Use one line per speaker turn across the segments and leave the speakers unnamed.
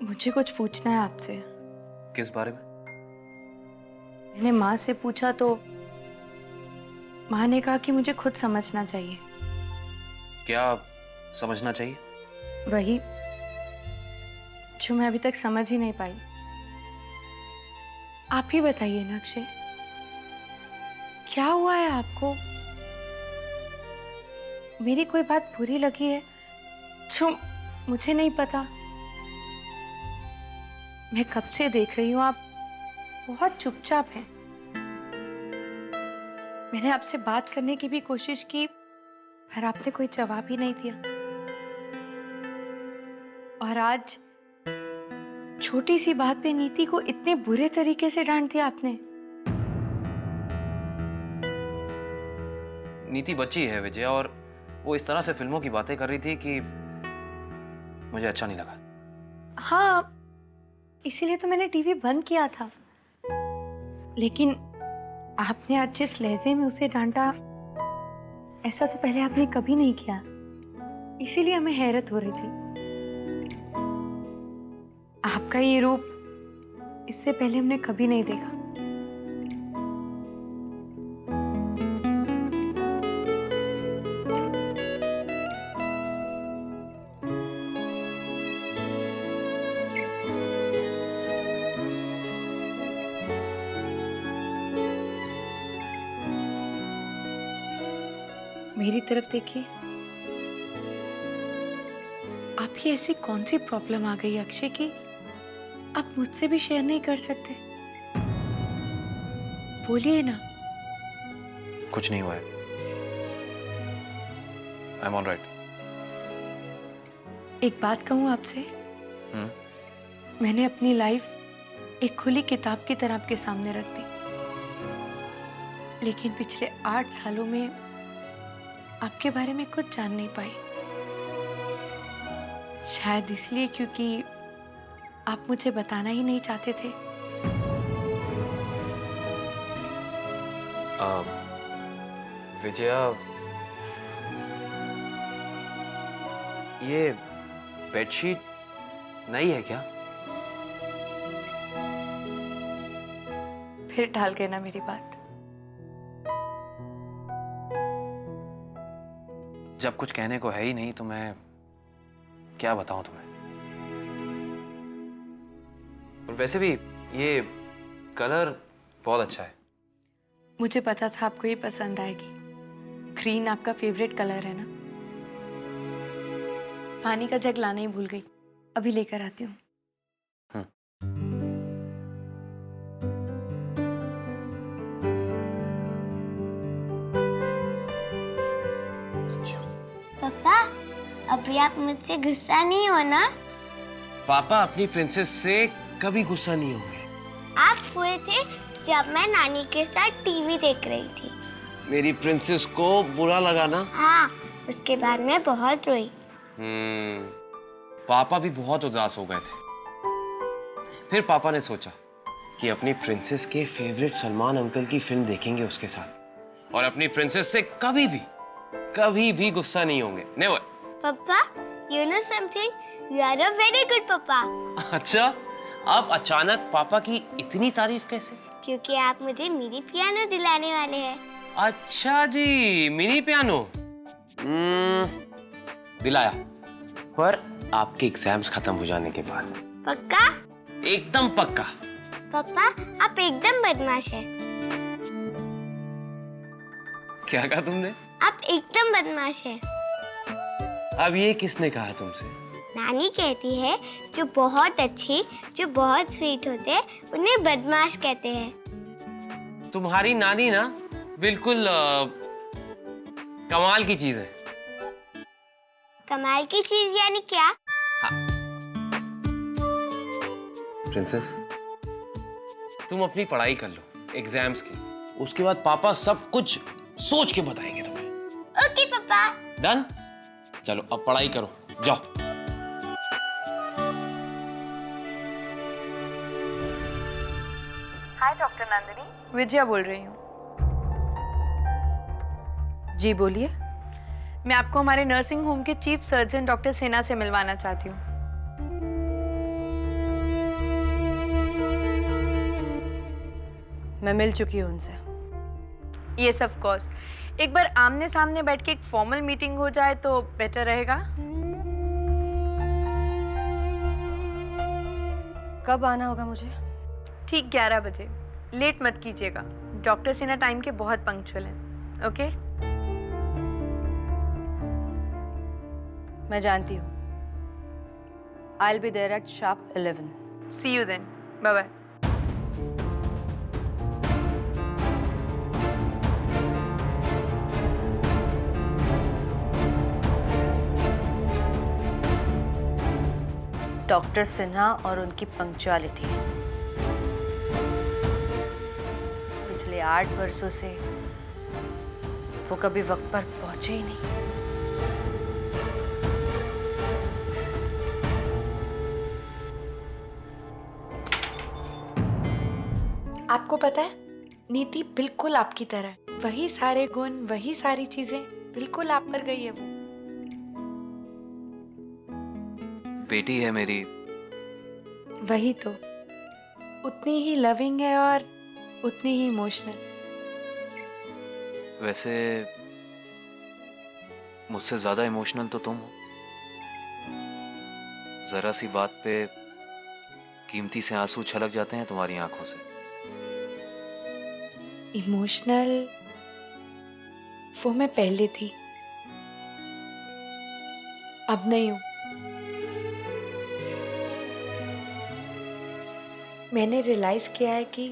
मुझे कुछ पूछना है आपसे।
किस बारे में?
मैंने माँ से पूछा तो माँ ने कहा कि मुझे खुद समझना चाहिए।
क्या समझना चाहिए?
वही जो मैं अभी तक समझ ही नहीं पाई। आप ही बताइए ना अक्षय, क्या हुआ है आपको? मेरी कोई बात बुरी लगी है जो मुझे नहीं पता? मैं कब से देख रही हूं आप बहुत चुपचाप हैं। मैंने आपसे बात करने की भी कोशिश की पर आपने कोई जवाब ही नहीं दिया। और आज छोटी सी बात पे नीति को इतने बुरे तरीके से डांट दिया आपने।
नीति बच्ची है विजय, और वो इस तरह से फिल्मों की बातें कर रही थी कि मुझे अच्छा नहीं लगा।
हाँ, इसीलिए तो मैंने टीवी बंद किया था। लेकिन आपने आज जिस लहजे में उसे डांटा, ऐसा तो पहले आपने कभी नहीं किया। इसीलिए हमें हैरत हो रही थी। आपका ये रूप इससे पहले हमने कभी नहीं देखा। मेरी तरफ देखिए। आपकी ऐसी कौन सी प्रॉब्लम आ गई अक्षय की आप मुझसे भी शेयर नहीं कर सकते? बोलिए ना।
कुछ नहीं हुआ है। I am all right.
एक बात कहूं आपसे? मैंने अपनी लाइफ एक खुली किताब की तरह आपके सामने रख दी, लेकिन पिछले 8 सालों में आपके बारे में कुछ जान नहीं पाई। शायद इसलिए क्योंकि आप मुझे बताना ही नहीं चाहते थे।
विजया, ये बेडशीट नई है क्या?
फिर टाल गए ना मेरी बात।
जब कुछ कहने को है ही नहीं तो मैं क्या बताऊं तुम्हें। और वैसे भी ये कलर बहुत अच्छा है।
मुझे पता था आपको ये पसंद आएगी। ग्रीन आपका फेवरेट कलर है ना। पानी का जग लाना ही भूल गई, अभी लेकर आती हूँ।
पापा, अभी आप मुझसे गुस्सा नहीं हो ना?
पापा अपनी प्रिंसेस से कभी गुस्सा नहीं होंगे।
आप हुए थे जब मैं नानी के साथ टीवी देख रही थी।
मेरी प्रिंसेस को बुरा लगा ना?
हाँ, उसके बाद मैं बहुत रोई।
पापा भी बहुत उदास हो गए थे। फिर पापा ने सोचा कि अपनी प्रिंसेस के फेवरेट सलमान अंकल की फिल्म देखेंगे उसके साथ, और अपनी प्रिंसेस से कभी भी गुस्सा नहीं होंगे। नेवर।
पापा, you know something? You are a very good पापा।
अच्छा, अब अचानक पापा की इतनी तारीफ कैसे?
क्योंकि आप मुझे मिनी पियानो दिलाने वाले हैं।
अच्छा जी, मिनी पियानो दिलाया, पर आपके एग्जाम्स खत्म हो जाने के बाद।
पक्का?
एकदम पक्का।
पापा, आप एकदम बदमाश हैं।
क्या कहा तुमने?
आप एकदम बदमाश हैं।
अब ये किसने कहा तुमसे?
नानी कहती है जो बहुत अच्छे, जो बहुत स्वीट होते हैं उन्हें बदमाश कहते हैं।
तुम्हारी नानी ना बिल्कुल कमाल की चीज है।
कमाल की चीज यानी क्या?
प्रिंसेस, तुम अपनी पढ़ाई कर लो एग्जाम्स की, उसके बाद पापा सब कुछ सोच के बताएंगे तुम्हें।
ओके पापा।
डन? चलो अब पढ़ाई करो, जाओ।
हाय डॉक्टर नंदिनी, विजया बोल रही हूँ। जी बोलिए। मैं आपको हमारे नर्सिंग होम के चीफ सर्जन डॉक्टर सिन्हा से मिलवाना चाहती हूँ।
मैं मिल चुकी हूँ उनसे।
यस ऑफ कोर्स, एक बार आमने सामने बैठ के एक फॉर्मल मीटिंग हो जाए तो बेटर रहेगा।
कब आना होगा मुझे?
ठीक 11 बजे, लेट मत कीजिएगा। डॉक्टर सिन्हा टाइम के बहुत पंक्चुअल हैं। ओके?
मैं जानती हूँ। I'll be there at sharp 11.
See you then, bye bye.
Doctor Sinha और उनकी पंक्चुअलिटी। पिछले 8 वर्षों से वो कभी वक्त पर पहुंचे ही नहीं।
आपको पता है, नीति बिल्कुल आपकी तरह है। वही सारे गुण, वही सारी चीजें बिल्कुल आप पर गई है वो।
बेटी है मेरी।
वही तो, उतनी ही लविंग है और उतनी ही इमोशनल।
वैसे मुझसे ज्यादा इमोशनल तो तुम हो। जरा सी बात पे कीमती से आंसू छलक जाते हैं तुम्हारी आंखों से।
इमोशनल वो मैं पहले थी, अब नहीं हूं। मैंने रियलाइज किया है कि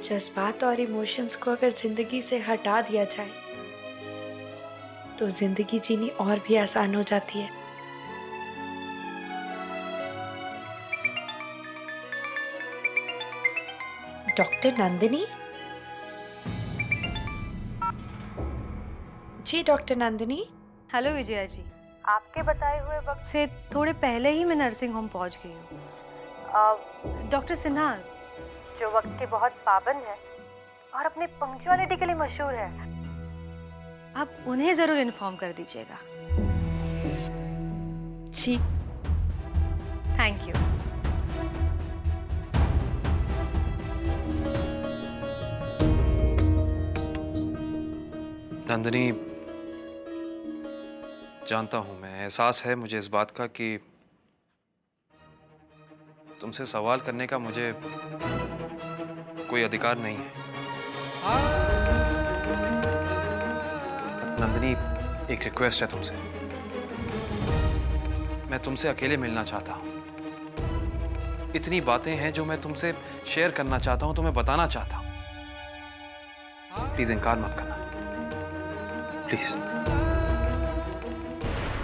जज्बात और इमोशंस को अगर जिंदगी से हटा दिया जाए तो जिंदगी जीनी और भी आसान हो जाती है। डॉक्टर नंदिनी जी, डॉक्टर नंदिनी।
हेलो विजया जी, आपके बताए हुए वक्त से थोड़े पहले ही मैं नर्सिंग होम पहुंच गई हूँ। डॉक्टर सिन्हा जो वक्त के बहुत पाबंद है और अपनी पंक्चुअलिटी के लिए मशहूर है, आप उन्हें जरूर इन्फॉर्म कर दीजिएगा।
जी,
थैंक यू।
नंदिनी, जानता हूं मैं, एहसास है मुझे इस बात का कि तुमसे सवाल करने का मुझे कोई अधिकार नहीं है। नंदिनी, एक रिक्वेस्ट है तुमसे। मैं तुमसे अकेले मिलना चाहता हूं। इतनी बातें हैं जो मैं तुमसे शेयर करना चाहता हूं, तुम्हें बताना चाहता हूं। प्लीज इनकार मत करना, प्लीज।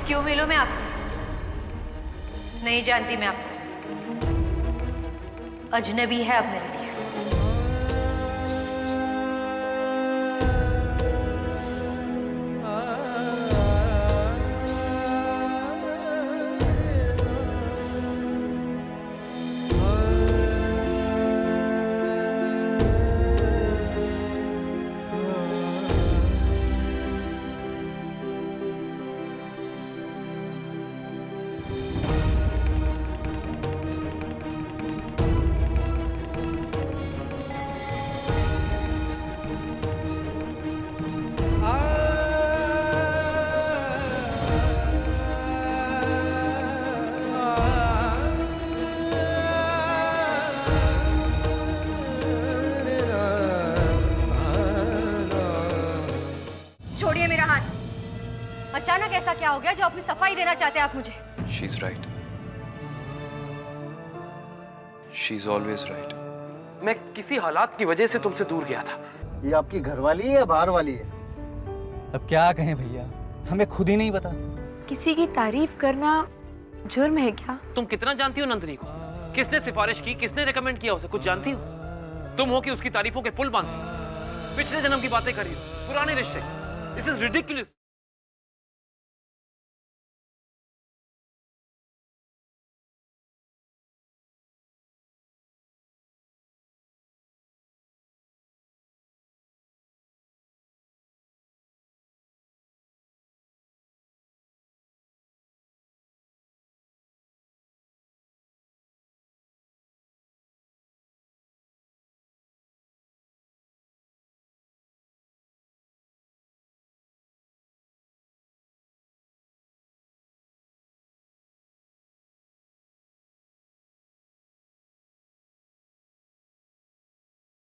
क्यों मिलूं मैं आपसे? नहीं जानती मैं आपको, अजनबी है अब मेरे लिए। छोड़िए मेरा हाथ। अचानक ऐसा क्या हो गया जो अपनी सफाई देना चाहते हैं आप मुझे?
She's right. She's always right. मैं किसी हालात की वजह से तुमसे दूर गया था।
ये आपकी घरवाली है या बाहर वाली है?
अब क्या कहें भैया, हमें खुद ही नहीं पता।
किसी की तारीफ करना जुर्म है क्या?
तुम कितना जानती हो नंदिनी को? किसने सिफारिश की, किसने रेकमेंड किया उसे? कुछ जानती हो? तुम हो कि उसकी तारीफों के पुल बांधती, पिछले जन्म की बातें करी हो, पुराने रिश्ते। This is ridiculous.